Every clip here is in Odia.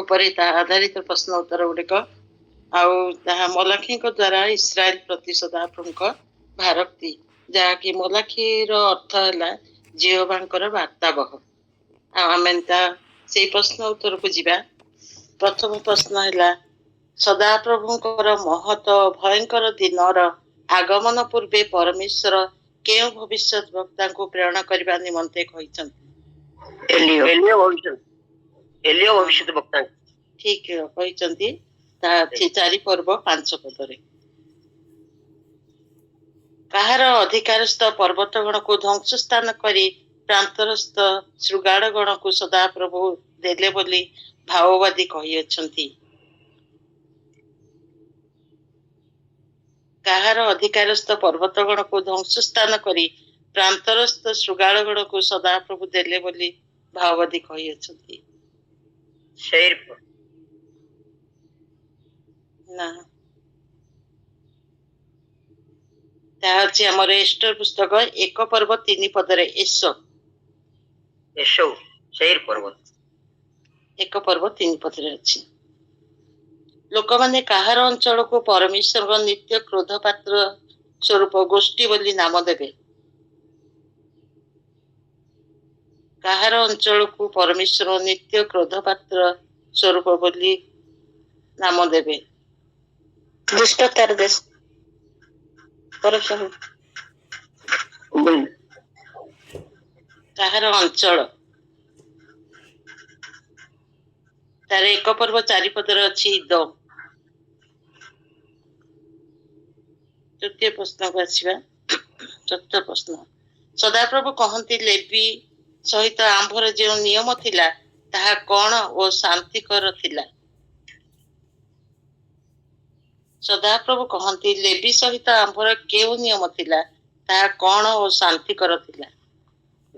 ଉପରେ ତାହା ଆଧାରିତ ପ୍ରଶ୍ନ ଉତ୍ତର ଗୁଡିକ ଆଉ ତାହା ମଲାଖୀଙ୍କ ଦ୍ଵାରା ଇସ୍ରାଏଲ ପ୍ରତି ସଦାପ୍ରଭୁଙ୍କ ଭାରକ୍ତି, ଯାହାକି ମଲାଖୀର ଅର୍ଥ ହେଲା ଜିହୋଭାଙ୍କର ବାର୍ତ୍ତାବହ। ଆଉ ଆମେ ସେଇ ପ୍ରଶ୍ନ ଉତ୍ତରକୁ ଯିବା। ପ୍ରଥମ ପ୍ରଶ୍ନ ହେଲା, ସଦାପ୍ରଭୁଙ୍କର ମହତ ଭୟଙ୍କର ଦିନର ଆଗମନ ପୂର୍ବେ ପରମେଶ୍ୱର କେଉଁ ଭବିଷ୍ୟତ ବକ୍ତାଙ୍କୁ ପ୍ରେରଣା କରିବା ନିମନ୍ତେ କହିଛନ୍ତି? ଏଲିୟ ଭବିଷ୍ୟତ ବକ୍ତା। ଠିକ କହିଛନ୍ତି। ତା ଅଛି 4 ପର୍ବ 5 ପଦରେ। କାହାର ଅଧିକାରସ୍ଥ ପର୍ବତ ଗଣକୁ ଧ୍ୱଂସ ସ୍ଥାନ କରି ପ୍ରାନ୍ତରସ୍ଥ ଶୃଗାଳ ଗଣକୁ ସଦାପ୍ରଭୁ ଦେଲେ ବୋଲି ଭାବବାଦୀ କହିଅଛନ୍ତି? କାହାର ଅଧିକାରସ୍ଥ ପର୍ବତ ଗଣକୁ ଧ୍ୱଂସ ସ୍ଥାନ କରି ପ୍ରାନ୍ତରସ୍ଥ ଶୃଗାଳ ଗଣକୁ ସଦାପ୍ରଭୁ ଦେଲେ ବୋଲି ଭାବବାଦୀ କହିଅଛନ୍ତି? ନା, ତାହା ଅଛି ଆମର ଏଷ୍ଟର ପୁସ୍ତକ 1 ପର୍ବ 3 ପଦରେ। 1 ପର୍ବ 3 ପଦରେ ଅଛି। ଲୋକମାନେ କାହାର ଅଞ୍ଚଳକୁ ପରମେଶ୍ୱରଙ୍କ ନିତ୍ୟ କ୍ରୋଧ ପାତ୍ର ସ୍ୱରୂପ ଗୋଷ୍ଠୀ ବୋଲି ନାମ ଦେବେ? କାହାର ଅଞ୍ଚଳକୁ ପରମେଶ୍ୱର ନିତ୍ୟ କ୍ରୋଧ ପାତ୍ର ସ୍ୱରୂପ ବୋଲି ନାମ ଦେବେ? ଦୁଷ୍ଟତାର ଦେଶ। କାହାର ଅଞ୍ଚଳ? ତାର 1 ପର୍ବ 4 ପଦରେ ଅଛି ଦ। ତୃତୀୟ ପ୍ରଶ୍ନକୁ ଆସିବା। ଚତୁର୍ଥ ପ୍ରଶ୍ନ, ସଦାପ୍ରଭୁ କହନ୍ତି ଲେବି ସହିତ ଆମ୍ଭର ଯେଉଁ ନିୟମ ଥିଲା ତାହା କଣ ଓ ଶାନ୍ତିକର ଥିଲା? ସଦାପ୍ରଭୁ କହନ୍ତି ଲେବି ସହିତ ଆମ୍ଭର କେଉଁ ନିୟମ ଥିଲା, ତାହା କଣ ଓ ଶାନ୍ତିକର ଥିଲା?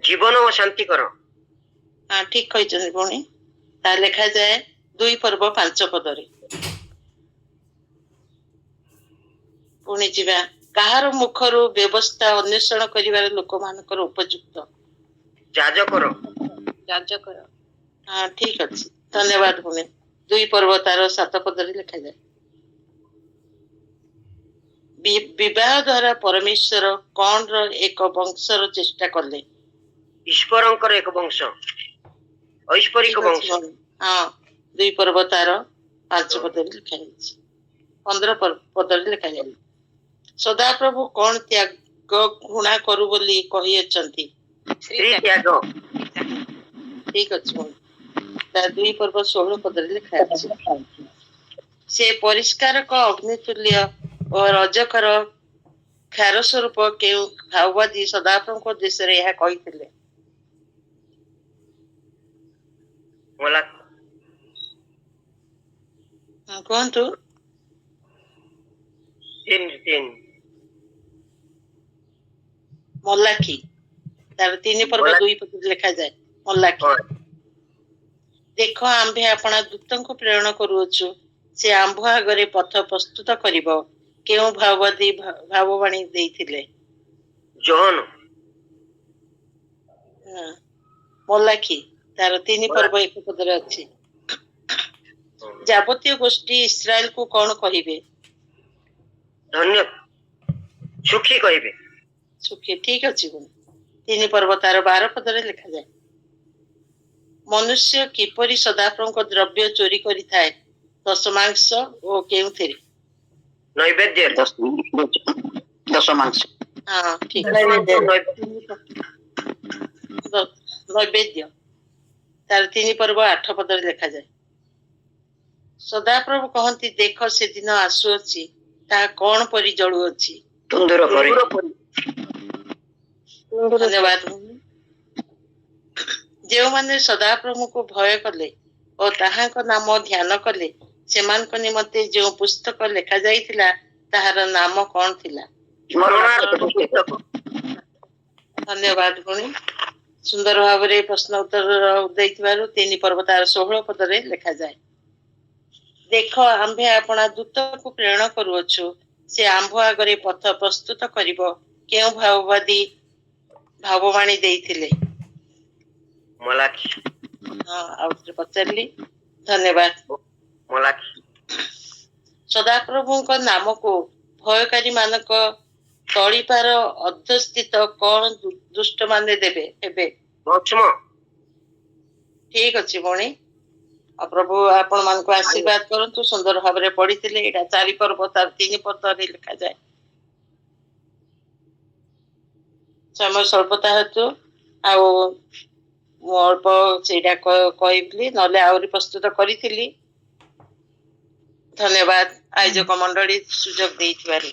ଜୀବନ ଓ ଶାନ୍ତିକର। ହଁ, ଠିକ କହିଛନ୍ତି ପୁଣି। ତାହା ଲେଖାଯାଏ 2 ପର୍ବ 5 ପଦରେ। ପୁଣି ଯିବା, କାହାର ମୁଖରୁ ବ୍ୟବସ୍ଥା ଅନ୍ୱେଷଣ କରିବାର ଲୋକମାନଙ୍କର ଉପଯୁକ୍ତ? ଯାଜକର। ହଁ, ଠିକ ଅଛି, ଧନ୍ୟବାଦ ପୁଣି। 2 ପର୍ବ ତାର 7 ପଦରେ ଲେଖାଯାଏ। ବିବାହ ଦ୍ୱାରା ପରମେଶ୍ୱର କଣର ଏକ ବଂଶର ଚେଷ୍ଟା କଲେ? ଈଶ୍ୱରଙ୍କର ଏକ ବଂଶ, ଐଶ୍ୱରିକ ବଂଶ। ହଁ, 2 ପର୍ବ ତାର 5 ପଦରେ ଲେଖାଯାଇଛି। 15 ପଦରେ ଲେଖାଯାଏ। ସଦାପ୍ରଭୁ କଣ ତ୍ୟାଗ ଘୃଣା କରୁ ବୋଲି କହିଅଛନ୍ତି? ସ୍ତ୍ରୀ ତ୍ୟାଗ। ଠିକ ଅଛି, 2 ପର୍ବ 16 ପଦରେ ଲେଖାଯାଇଛି। ସେ ପରିଷ୍କାରକ ଅଗ୍ନିତୁଲ୍ୟ ଓ ରଜକର କ୍ଷାର ସ୍ୱରୂପ କେଉଁ ଭାବବାଦୀ ସଦାପ୍ରଭୁଙ୍କ ଦେଶରେ ଏହା କହିଥିଲେ? କୁହନ୍ତୁ। ମଲାଖୀ, ତାର 3 ପର୍ବ 2 ପଦରେ ଲେଖାଯାଏ। ମଲାଖୀ, ଦେଖ ଆମ୍ଭେ ଆପଣା ଦୂତଙ୍କୁ ପ୍ରେରଣ କରୁଅଛୁ, ସେ ଆମ୍ଭ ଆଗରେ ପଥ ପ୍ରସ୍ତୁତ କରିବ। କେଉଁ ଭାବବାଦୀ ଭାବବାଣୀ ଦେଇଥିଲେ? ଜୋହନ। ମଲାଖୀ, ତାର 3 ପର୍ବ 1 ପଦରେ ଅଛି। ଯାବତୀୟ ଗୋଷ୍ଠୀ ଇସ୍ରାଏଲକୁ କଣ କହିବେ? ଧନ୍ୟ, ସୁଖୀ କହିବେ। ସୁଖୀ, ଠିକ ଅଛି। 3 ପର୍ବ ତାର 12 ପଦରେ ଲେଖାଯାଏ। ମନୁଷ୍ୟ କିପରି ସଦାପ୍ରଭୁଙ୍କ ଦ୍ରବ୍ୟ ଚୋରି କରିଥାଏ? ଦଶମାଂଶ ଓ କେଉଁଥିରେ? ନୈବେଦ୍ୟ। ଦଶମାଂଶ। ହଁ, ଠିକ। ନୈବେଦ୍ୟ, ତାର 3 ପର୍ବ 8 ପଦରେ ଲେଖାଯାଏ। ସଦାପ୍ରଭୁ କହନ୍ତି ଦେଖ ସେଦିନ ଆସୁଅଛି, ତାହା କଣ ପରି ଜଳୁଅଛି? ତୁନ୍ଦୁର ପରି। ଧନ୍ୟବାଦ। ଯେଉଁମାନେ ସଦାପ୍ରଭୁଙ୍କୁ ଭୟ କଲେ ଓ ତାହାଙ୍କ ନାମ ଧ୍ୟାନ କଲେ, ସେମାନଙ୍କ ନିମନ୍ତେ ଯେଉଁ ପୁସ୍ତକ ଲେଖା ଯାଇଥିଲା ତାହାର ନାମ କଣ ଥିଲା? ଧନ୍ୟବାଦ ପୁଣି। ସୁନ୍ଦର ଭାବରେ ପ୍ରଶ୍ନ ଉତ୍ତର ଦେଇଥିବାରୁ 3 ପର୍ବ ତାର 16 ପଦରେ ଲେଖାଯାଏ। ଦେଖ ଆମ୍ଭେ ଆପଣା ଦୂତକୁ ପ୍ରେରଣ କରୁଅଛୁ, ସେ ଆମ୍ଭ ଆଗରେ ପଥ ପ୍ରସ୍ତୁତ କରିବ। କେଉଁ ଭାବବାଦୀ ଭାବବାଣୀ ଦେଇଥିଲେ? ମଲାଖୀ। ହଁ, ଆଉ ପଚାରିଲି। ଧନ୍ୟବାଦ। ମଲାଖି ସଦାପ୍ରଭୁଙ୍କ ନାମକୁ ଭୟକାରୀ ମାନଙ୍କ ତଳିପାର ଅଧ୍ୟସ୍ଥିତ କଣ ଦୁଷ୍ଟ ମାନେ ଦେବେ ହେବେ? ଭସ୍ମ ଠିକ ଅଛି ଭଉଣୀ। ଆଉ ପ୍ରଭୁ ଆପଣ ମାନଙ୍କୁ ଆଶୀର୍ବାଦ କରନ୍ତୁ। ସୁନ୍ଦର ଭାବରେ ପଢିଥିଲେ। ଏଇଟା 4 ପର୍ବ ତାର 3 ପଦରେ ଲେଖାଯାଏ। ସମୟ ସ୍ୱଳ୍ପତା ହେତୁ ଆଉ ମୁଁ ଅଳ୍ପ ସେଇଟା କହିଥିଲି, ନହେଲେ ଆହୁରି ପ୍ରସ୍ତୁତ କରିଥିଲି। ଧନ୍ୟବାଦ ଆୟୋଜକ ମଣ୍ଡଳୀ ସୁଯୋଗ ଦେଇଥିବାରୁ।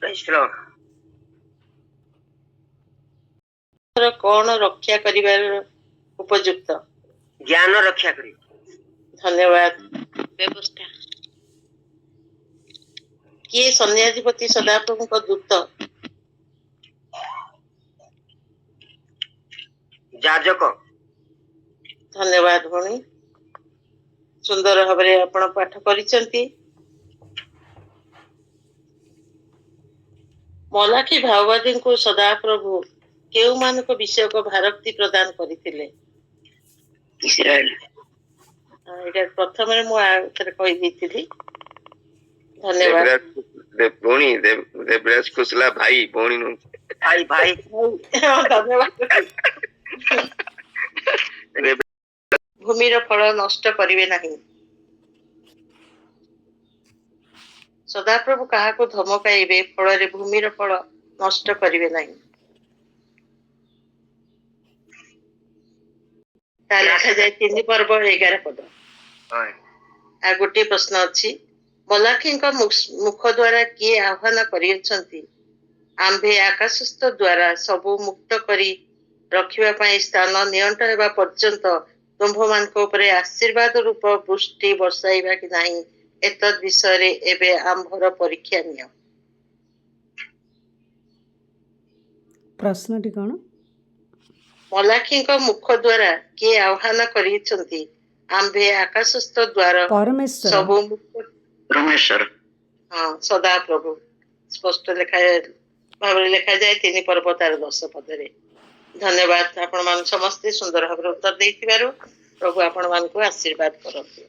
ପ୍ରେଜ୍ ଦ ଲର୍ଡ। କଣ ରକ୍ଷା କରିବାର ଉପଯୁକ୍ତ? ଜ୍ଞାନ ରକ୍ଷା କରିବ। ଧନ୍ୟବାଦ। ବ୍ୟବସ୍ଥା କିଏ ସନ୍ନ୍ୟାସିପତି ସଦାପ୍ରଭୁଙ୍କ ଦୂତ? ଯାଜକ ଧନ୍ୟବାଦ ଭଉଣୀ। ସୁନ୍ଦର ଭାବରେ ଆପଣ ପାଠ କରିଛନ୍ତି। ମଲାଖୀ ଭାଓବାଦୀଙ୍କୁ ସଦାପ୍ରଭୁ କେଉଁମାନଙ୍କ ବିଷୟକ ଭାରକ୍ତି ପ୍ରଦାନ କରିଥିଲେ? ଇସ୍ରାଏଲ ଏଇଟା ପ୍ରଥମରେ ମୁଁ ଆଉ ଥରେ କହିଦେଇଥିଲି। ଧନ୍ୟବାଦ। ଭଉଣୀ ଦେବରାଜ ଖୋସଲା ଭାଇ ଭଉଣୀ ନୁହଁ। ଭାଇ ଭାଇ ଧନ୍ୟବାଦ। ଭୂମିର ଫଳ ନଷ୍ଟ କରିବେ ନାହିଁ। ସଦାପ୍ରଭୁ କାହାକୁ ଧମକାଇବେ ଫଳରେ ଭୂମିର ଫଳ ନଷ୍ଟ କରିବେ ନାହିଁ? ତା ଲେଖାଯାଏ 3 ପର୍ବ 11 ପଦ। ଆଉ ଗୋଟିଏ ପ୍ରଶ୍ନ ଅଛି। ମଲାଖୀଙ୍କ ମୁଖ ଦ୍ୱାରା କିଏ ଆହ୍ୱାନ କରିଅଛନ୍ତି? ଆମ୍ଭେ ଆକାଶସ୍ଥ ଦ୍ୱାରା ସବୁ ମୁକ୍ତ କରି ରଖିବା ପାଇଁ ସ୍ଥାନ ନିଅଣ୍ଟ ହେବା ପର୍ଯ୍ୟନ୍ତ ତୁମ୍ଭମାନଙ୍କ ଉପରେ ଆଶୀର୍ବାଦ ରୂପ ବୃଷ୍ଟି ବର୍ଷାଇବା କି ନାହିଁ, ଏତଦ୍ ବିଷୟରେ ଏବେ ଆମ୍ଭର ପରୀକ୍ଷା ନିଅ। ପ୍ରଶ୍ନଟି କଣ? ମଲାଖୀଙ୍କ ମୁଖ ଦ୍ୱାରା କିଏ ଆହ୍ୱାନ କରିଛନ୍ତି? ଆମ୍ଭେ ଆକାଶସ୍ଥ ଦ୍ୱାର ପରମେଶ୍ୱର। ସବୁ ମୁକ୍ତ। ପରମେଶ୍ୱର ହଁ, ସଦାପ୍ରଭୁ ସ୍ପଷ୍ଟ ଭାବରେ ଲେଖାଯାଏ 3 ପର୍ବ ତାର 10 ପଦରେ। ଧନ୍ୟବାଦ। ଆପଣ ମାନେ ସମସ୍ତେ ସୁନ୍ଦର ଭାବରେ ଉତ୍ତର ଦେଇଥିବାରୁ ପ୍ରଭୁ ଆପଣ ମାନଙ୍କୁ ଆଶୀର୍ବାଦ କରନ୍ତୁ।